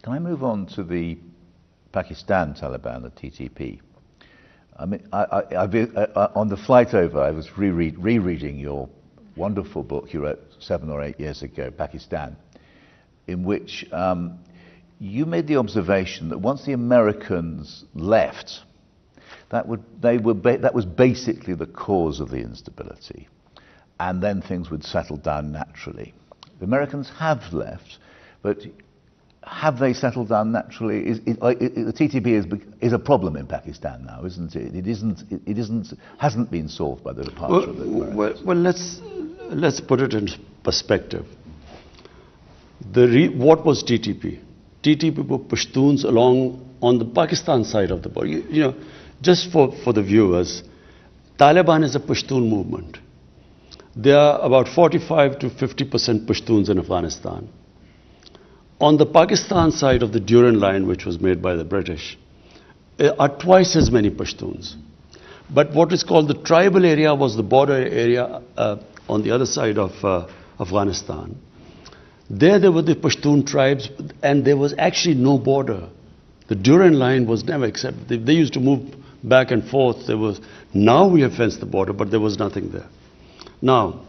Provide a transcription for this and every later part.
Can I move on to the Pakistan Taliban, the TTP? I mean, on the flight over, I was rereading your wonderful book you wrote 7 or 8 years ago, Pakistan, in which you made the observation that once the Americans left, that was basically the cause of the instability, and then things would settle down naturally. The Americans have left, but have they settled down naturally? The TTP is a problem in Pakistan now, isn't it? It hasn't been solved by the departure of the Americans. Well, let's put it in perspective. What was TTP? TTP were Pashtuns along on the Pakistan side of the border. You know, just for the viewers, Taliban is a Pashtun movement. There are about 45 to 50% Pashtuns in Afghanistan. On the Pakistan side of the Durand Line, which was made by the British, are twice as many Pashtuns. But what is called the tribal area was the border area on the other side of Afghanistan. There were the Pashtun tribes, and there was actually no border. The Durand Line was never accepted. They used to move back and forth. Now we have fenced the border, but there was nothing there. Now,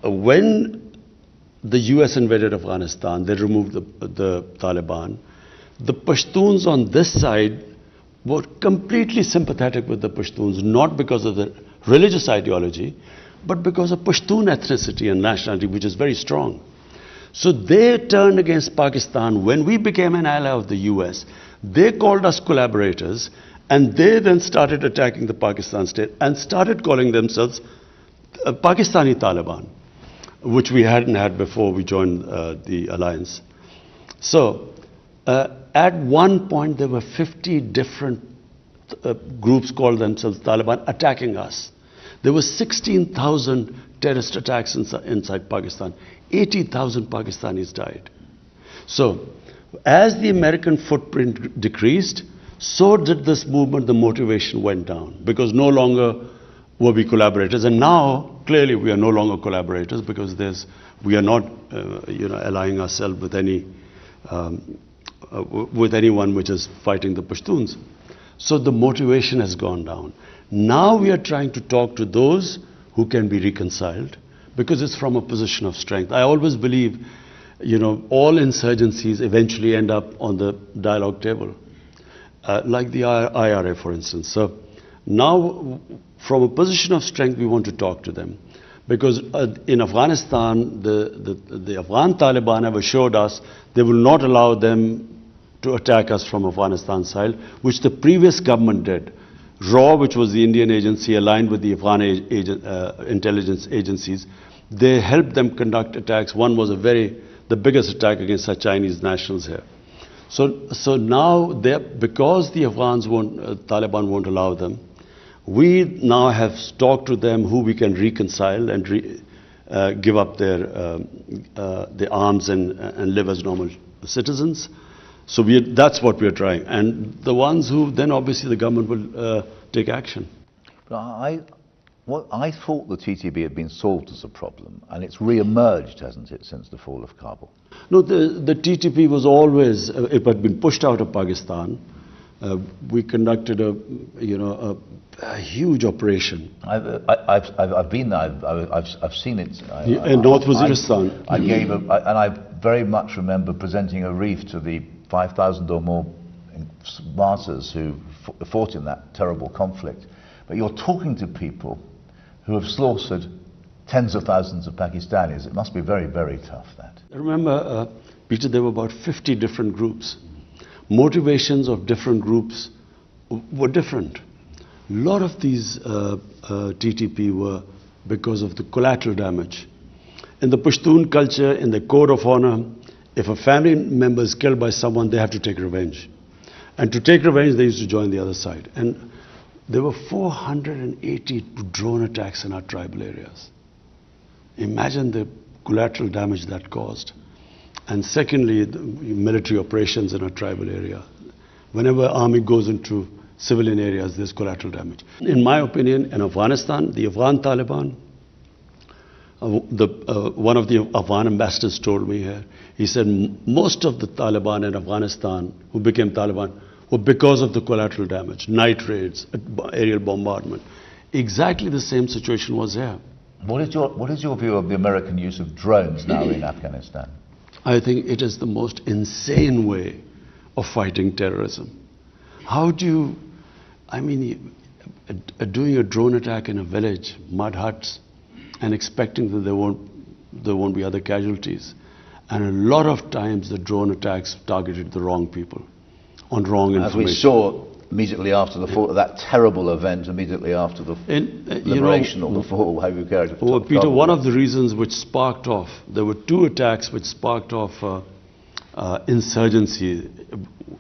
when the US invaded Afghanistan, they removed the Taliban. The Pashtuns on this side were completely sympathetic with the Pashtuns, not because of the religious ideology, but because of Pashtun ethnicity and nationality, which is very strong. So they turned against Pakistan. When we became an ally of the US, they called us collaborators, and they then started attacking the Pakistan state and started calling themselves Pakistani Taliban, which we hadn't had before we joined the alliance. So at one point there were 50 different groups called themselves Taliban attacking us. There were 16,000 terrorist attacks inside Pakistan. 80,000 Pakistanis died. So as the American footprint decreased, so did this movement. The motivation went down because no longer were we collaborators, and now clearly we are no longer collaborators because we are not allying ourselves with anyone which is fighting the Pashtuns. So the motivation has gone down. Now we are trying to talk to those who can be reconciled because it's from a position of strength. I always believe, all insurgencies eventually end up on the dialogue table, like the IRA, for instance. So now, from a position of strength, we want to talk to them. Because in Afghanistan, the Afghan Taliban have assured us they will not allow them to attack us from Afghanistan side, which the previous government did. RAW, which was the Indian agency aligned with the Afghan intelligence agencies, they helped them conduct attacks. One was the biggest attack against our Chinese nationals here. So now, because the Taliban won't allow them, we now have talked to them who we can reconcile and give up their arms and live as normal citizens. So that's what we're trying. And the ones who, then obviously the government will take action. But I thought the TTP had been solved as a problem, and it's re-emerged, hasn't it, since the fall of Kabul? No, the TTP was always, it had been pushed out of Pakistan. We conducted a huge operation. I've been there. I've seen it. In North Waziristan. And I very much remember presenting a wreath to the 5,000 or more martyrs who fought in that terrible conflict. But you're talking to people who have slaughtered tens of thousands of Pakistanis. It must be very, very tough, that. Remember, Peter, there were about 50 different groups. Motivations of different groups were different. A lot of these TTP were because of the collateral damage. In the Pashtun culture, in the code of honor, if a family member is killed by someone, they have to take revenge. And to take revenge, they used to join the other side. And there were 480 drone attacks in our tribal areas. Imagine the collateral damage that caused. And secondly, the military operations in a tribal area. Whenever army goes into civilian areas, there's collateral damage. In my opinion, in Afghanistan, the Afghan Taliban One of the Afghan ambassadors told me here, he said most of the Taliban in Afghanistan who became Taliban were because of the collateral damage, night raids, aerial bombardment. Exactly the same situation was here. What is your view of the American use of drones now in Afghanistan? I think it is the most insane way of fighting terrorism. How do you, doing a drone attack in a village, mud huts, and expecting that there won't be other casualties. And a lot of times the drone attacks targeted the wrong people, on wrong information. As we saw immediately after the fall, that terrible event, immediately after the liberation or the fall, however you carried it. Well, Peter, one of the reasons which sparked off, there were two attacks which sparked off insurgency,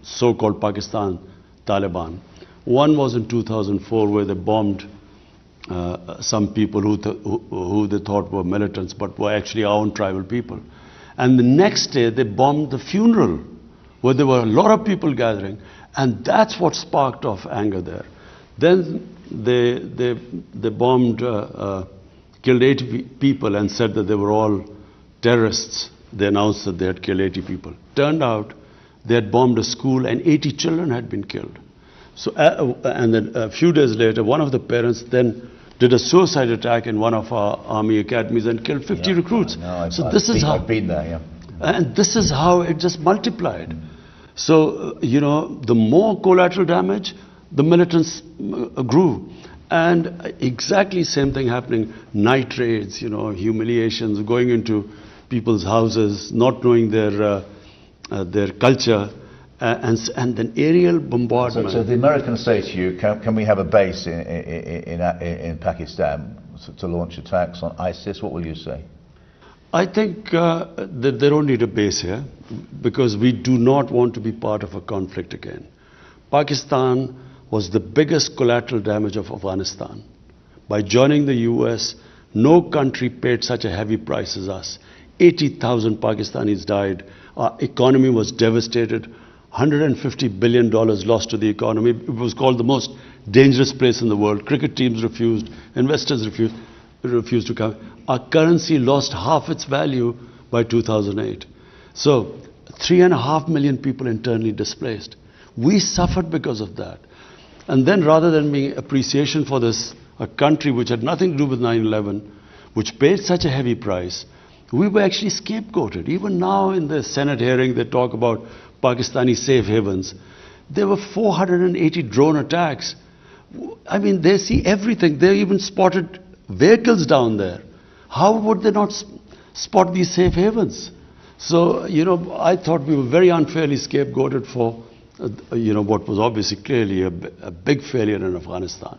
so-called Pakistan Talaban. One was in 2004 where they bombed some people who they thought were militants but were actually our own tribal people. And the next day they bombed the funeral where there were a lot of people gathering, and that's what sparked off anger there. Then they bombed, killed 80 people and said that they were all terrorists. They announced that they had killed 80 people. Turned out they had bombed a school and 80 children had been killed. So, and then a few days later, one of the parents then did a suicide attack in one of our army academies and killed 50 recruits. I've been there, yeah. And this is how it just multiplied. So, the more collateral damage, the militants grew. And exactly same thing happening, night raids, humiliations, going into people's houses, not knowing their culture. And then aerial bombardment. So the Americans say to you, can we have a base in Pakistan to launch attacks on ISIS? What will you say? I think that they don't need a base here because we do not want to be part of a conflict again. Pakistan was the biggest collateral damage of Afghanistan. By joining the US, no country paid such a heavy price as us. 80,000 Pakistanis died. Our economy was devastated. $150 billion lost to the economy. It was called the most dangerous place in the world. Cricket teams refused, investors refused to come. Our currency lost half its value by 2008. So 3.5 million people internally displaced. We suffered because of that. And then rather than being appreciation for this, a country which had nothing to do with 9/11, which paid such a heavy price, we were actually scapegoated. Even now in the Senate hearing, they talk about Pakistani safe havens. There were 480 drone attacks. They see everything. They even spotted vehicles down there. How would they not spot these safe havens? So, I thought we were very unfairly scapegoated for, what was obviously clearly a big failure in Afghanistan.